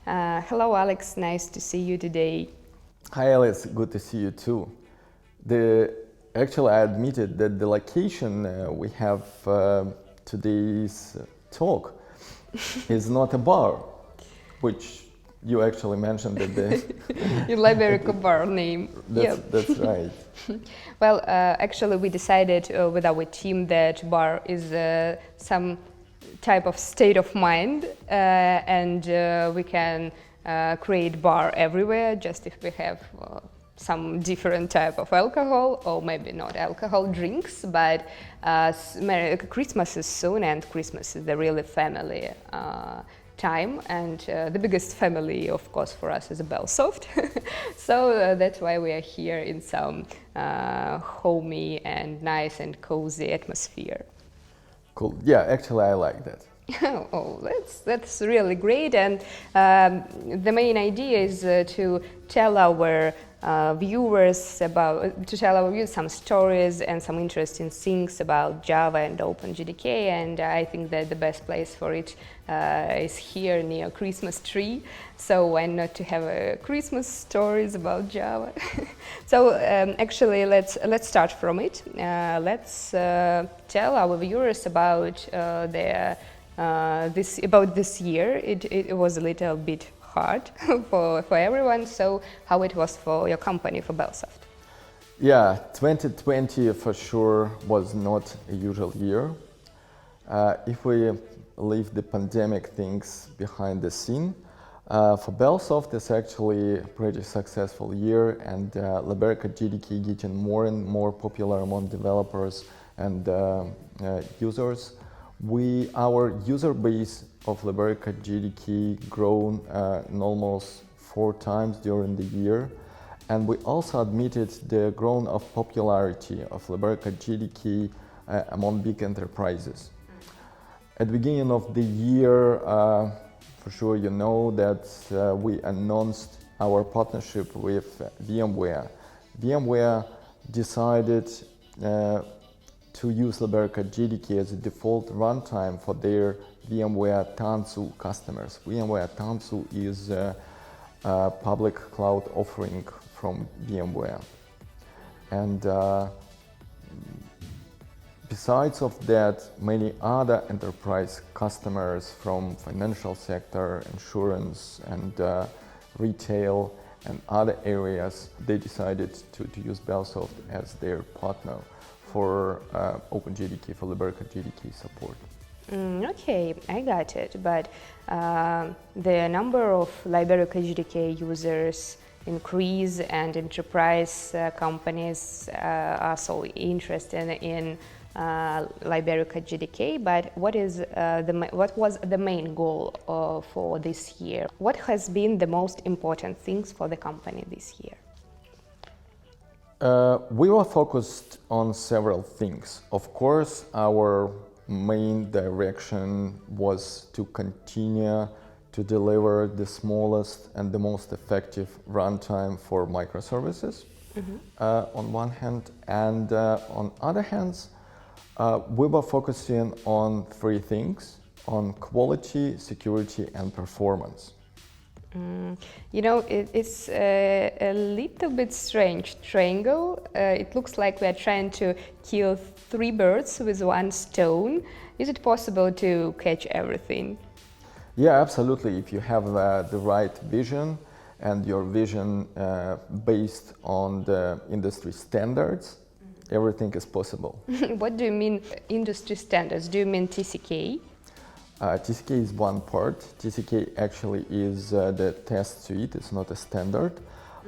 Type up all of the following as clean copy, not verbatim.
Hello, Alex. Nice to see you today. Hi, Alice. Good to see you too. Actually, I admitted that the location we have today's talk is not a bar, which you actually mentioned that the Liberica Bar name. That's right. Well, actually, we decided with our team that bar is some type of state of mind, and we can create bar everywhere just if we have some different type of alcohol, or maybe not alcohol drinks, but Christmas is soon, and Christmas is the really family time, and the biggest family, of course, for us is BellSoft. So that's why we are here in some homey and nice and cozy atmosphere. Cool. Yeah, actually, I like that. Oh, that's really great, and the main idea is to tell our viewers some stories and some interesting things about Java and OpenJDK, and I think that the best place for it is here near Christmas tree. So why not to have Christmas stories about Java? So actually, let's start from it. Let's tell our viewers about this year. It was a little bit hard for everyone. So how it was for your company, for BellSoft? Yeah, 2020 for sure was not a usual year. If we leave the pandemic things behind the scene, for BellSoft it's actually a pretty successful year, and Liberica JDK getting more and more popular among developers and users. Our user base of Liberica JDK grown in almost 4 times during the year, and we also admitted the growth of popularity of Liberica JDK among big enterprises. At the beginning of the year, for sure you know that we announced our partnership with VMware. VMware decided to use Liberica JDK as a default runtime for their VMware Tanzu customers. VMware Tanzu is a public cloud offering from VMware. And besides of that, many other enterprise customers from financial sector, insurance, and retail, and other areas, they decided to use BellSoft as their partner for OpenJDK, for Liberica JDK support. Okay, I got it. But the number of Liberica JDK users increase, and enterprise companies are so interested in Liberica JDK. But what was the main goal for this year? What has been the most important things for the company this year? We were focused on several things. Of course, our main direction was to continue to deliver the smallest and the most effective runtime for microservices, on one hand, and on other hands, we were focusing on 3 things: on quality, security, and performance. You know, it's a little bit strange triangle. It looks like we are trying to kill 3 birds with 1 stone. Is it possible to catch everything? Yeah, absolutely. If you have the right vision, and your vision based on the industry standards, everything is possible. What do you mean industry standards? Do you mean TCK? TCK is one part. TCK actually is the test suite. It's not a standard,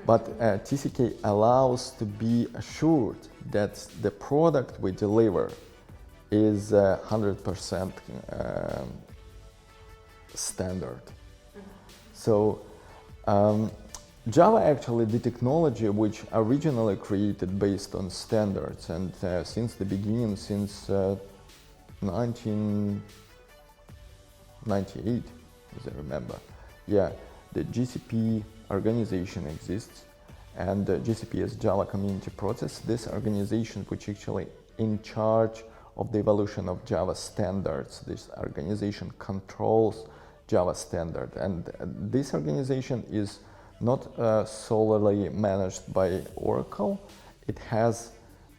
but TCK allows to be assured that the product we deliver is 100% standard. So Java actually the technology which originally created based on standards, and since the beginning, since 1998, as I remember. Yeah, the GCP organization exists, and GCP is Java Community Process. This organization which actually in charge of the evolution of Java standards. This organization controls Java standard. And this organization is not solely managed by Oracle. It has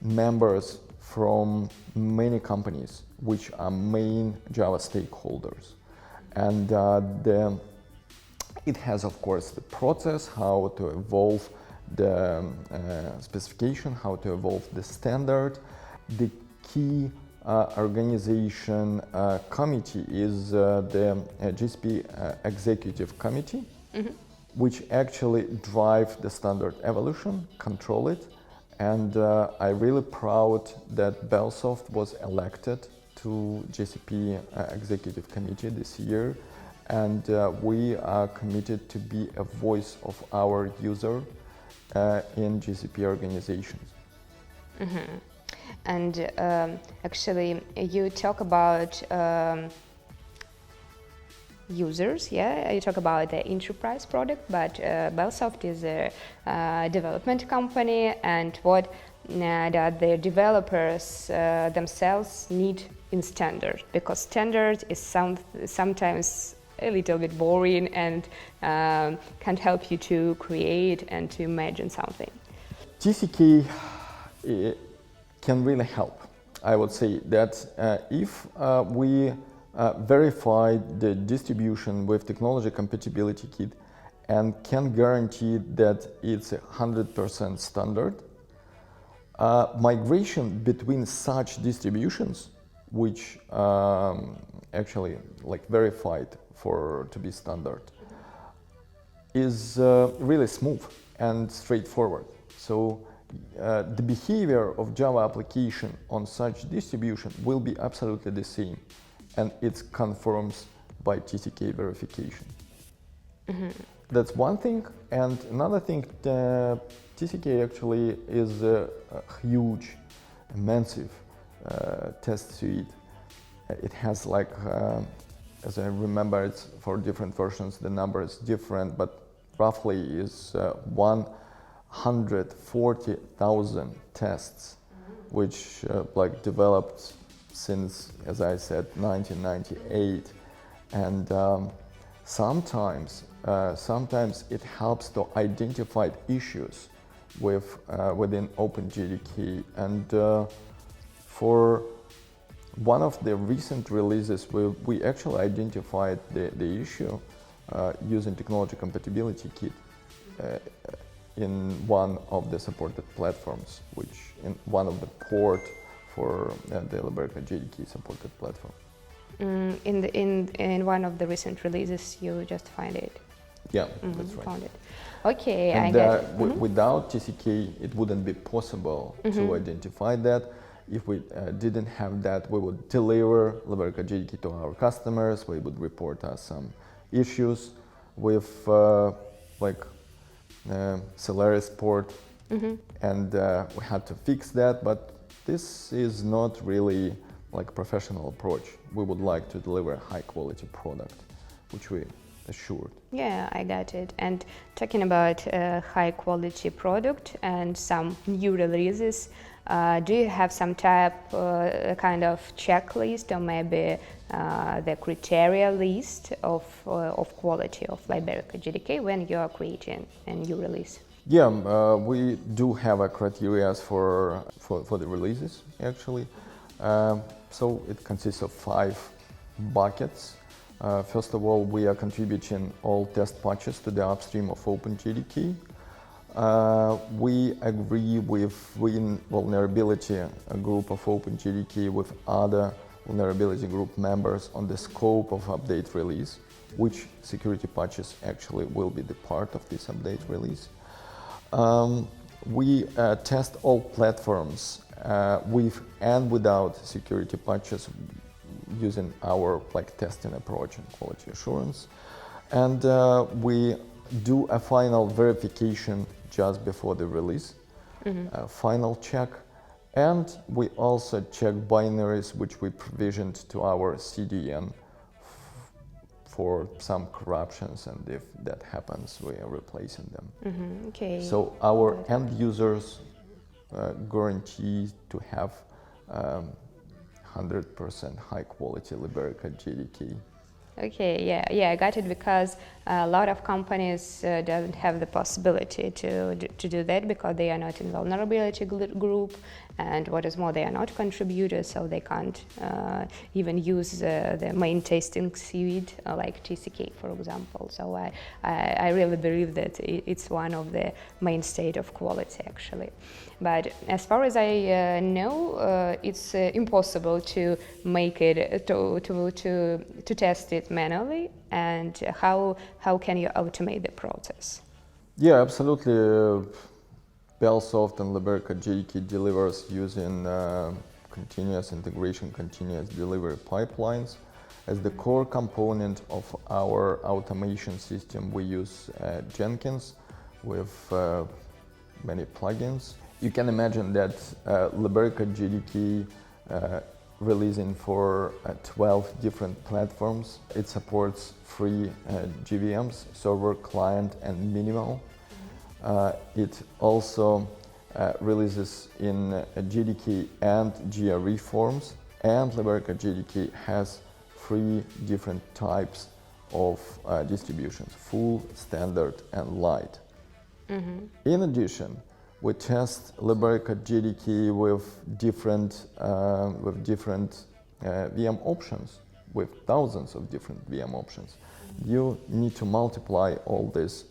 members from many companies which are main Java stakeholders. And it has, of course, the process, how to evolve the specification, how to evolve the standard. The key organization committee is the GCP Executive Committee, which actually drive the standard evolution, control it. And I'm really proud that BellSoft was elected to GCP Executive Committee this year. And we are committed to be a voice of our user in GCP organizations. And actually, you talk about users, yeah? You talk about the enterprise product, but BellSoft is a development company, and what that the developers themselves need in standard, because standard is sometimes a little bit boring and can't help you to create and to imagine something. GCK can really help. I would say that if we verify the distribution with technology compatibility kit and can guarantee that it's 100% standard, migration between such distributions, which actually like verified to be standard, is really smooth and straightforward. So the behavior of Java application on such distribution will be absolutely the same, and it confirms by TCK verification. That's one thing. And another thing, TCK actually is a huge, massive test suite. It has like, as I remember, it's for different versions, the number is different, but roughly is 140,000 tests, which like developed since, as I said, 1998. And sometimes it helps to identify issues within OpenJDK. And for one of the recent releases, we actually identified the issue using technology compatibility kit in one of the supported platforms, which in one of the port for the Liberica JDK supported platform. In one of the recent releases, you just find it. Yeah, that's right. Found it. Okay, and I get it. Without TCK, it wouldn't be possible to identify that. If we didn't have that, we would deliver Liberica JDK to our customers. We would report us some issues with Solaris port, and we had to fix that. But this is not really like a professional approach. We would like to deliver a high quality product, which we assured. Yeah, I got it. And talking about a high quality product and some new releases, do you have some kind of checklist or maybe the criteria list of quality of Liberica JDK when you are creating a new release? Yeah, we do have a criteria for the releases actually. So it consists of 5 buckets. First of all, we are contributing all test patches to the upstream of OpenJDK. We agree with vulnerability group of OpenJDK with other vulnerability group members on the scope of update release, which security patches actually will be the part of this update release. We test all platforms with and without security patches using our testing approach and quality assurance. And we do a final verification just before the release, final check. And we also check binaries which we provisioned to our CDN for some corruptions, and if that happens, we are replacing them. Okay. So our end users guarantee to have 100% high quality Liberica JDK. Okay, yeah, I got it, because a lot of companies don't have the possibility to do that, because they are not in vulnerability group, and what is more, they are not contributors, so they can't even use the main testing suite like TCK, for example. So I really believe that it's one of the main state of quality, actually. But as far as I know, it's impossible to make it to test it manually. And how can you automate the process? Yeah, absolutely. BellSoft and Liberica JDK delivers using continuous integration, continuous delivery pipelines. As the core component of our automation system, we use Jenkins with many plugins. You can imagine that Liberica JDK releasing for 12 different platforms. It supports 3 JVMs, server, client, and minimal. It also releases in JDK and GRE forms, and Liberica JDK has 3 different types of distributions: full, standard, and light. Mm-hmm. In addition, we test Liberica JDK with different VM options, with thousands of different VM options. You need to multiply all these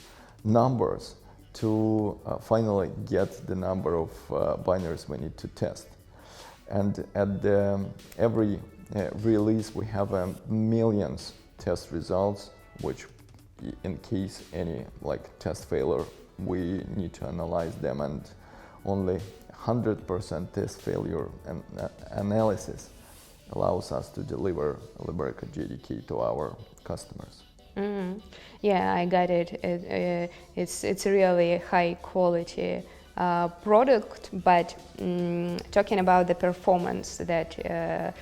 numbers to finally get the number of binaries we need to test. And at every release, we have millions test results, which in case any test failure, we need to analyze them, and only 100% test failure and analysis allows us to deliver Liberica JDK to our customers. Mm-hmm. Yeah, I got it. It's really a high quality product, but talking about the performance that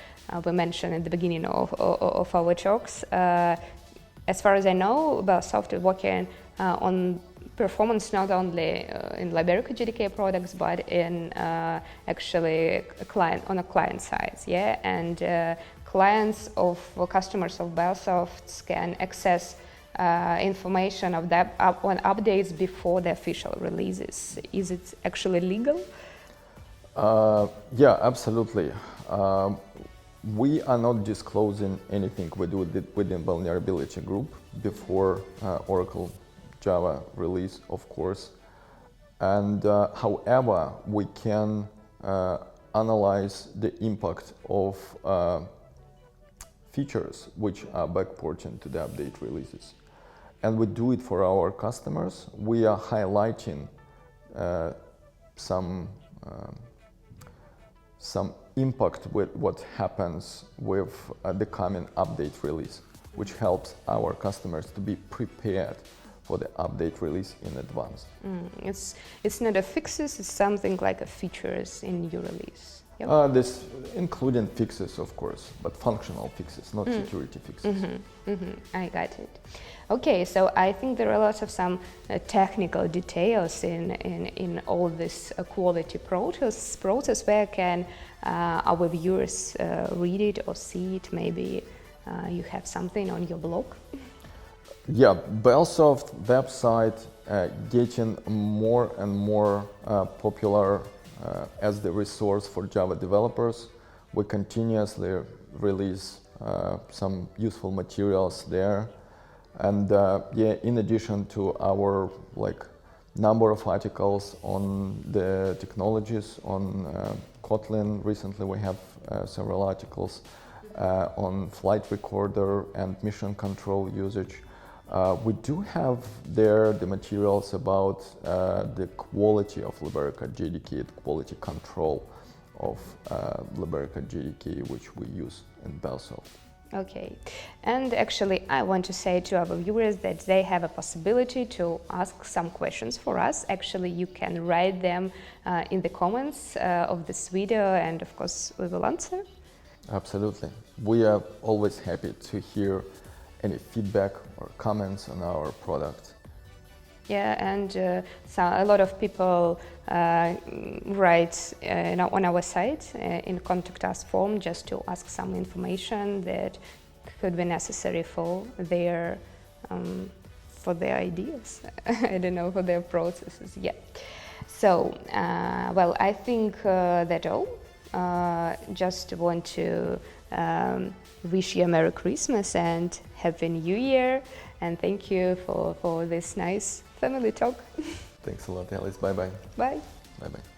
we mentioned at the beginning of our talks, as far as I know, BellSoft is working on performance not only in Liberica JDK products, but in actually on a client side, yeah, and clients of customers of BellSoft's can access information of that on updates before the official releases. Is it actually legal? Yeah, absolutely. We are not disclosing anything we do within vulnerability group before Oracle Java release, of course. And however, we can analyze the impact of features which are backporting to the update releases. And we do it for our customers. We are highlighting some impact with what happens with the coming update release, which helps our customers to be prepared for the update release in advance. It's not a fixes, it's something like a features in your release. Yep. This including fixes, of course, but functional fixes, not security fixes. I got it. Okay, so I think there are lots of some technical details in all this quality process. Where can our viewers read it or see it? Maybe you have something on your blog. Yeah, BellSoft website getting more and more popular as the resource for Java developers. We continuously release some useful materials there, and in addition to our number of articles on the technologies on Kotlin. Recently, we have several articles on flight recorder and mission control usage. We do have there the materials about the quality of Liberica JDK, the quality control of Liberica JDK, which we use in BellSoft. Okay, and actually I want to say to our viewers that they have a possibility to ask some questions for us. Actually, you can write them in the comments of this video, and of course we will answer. Absolutely. We are always happy to hear any feedback or comments on our product. Yeah, and so a lot of people write on our site in contact us form just to ask some information that could be necessary for their ideas. I don't know, for their processes. Yeah. So, well, I think that's all. Just want to wish you a Merry Christmas and Happy New Year, and thank you for this nice family talk. Thanks a lot, Alice. Bye-bye. Bye. Bye-bye.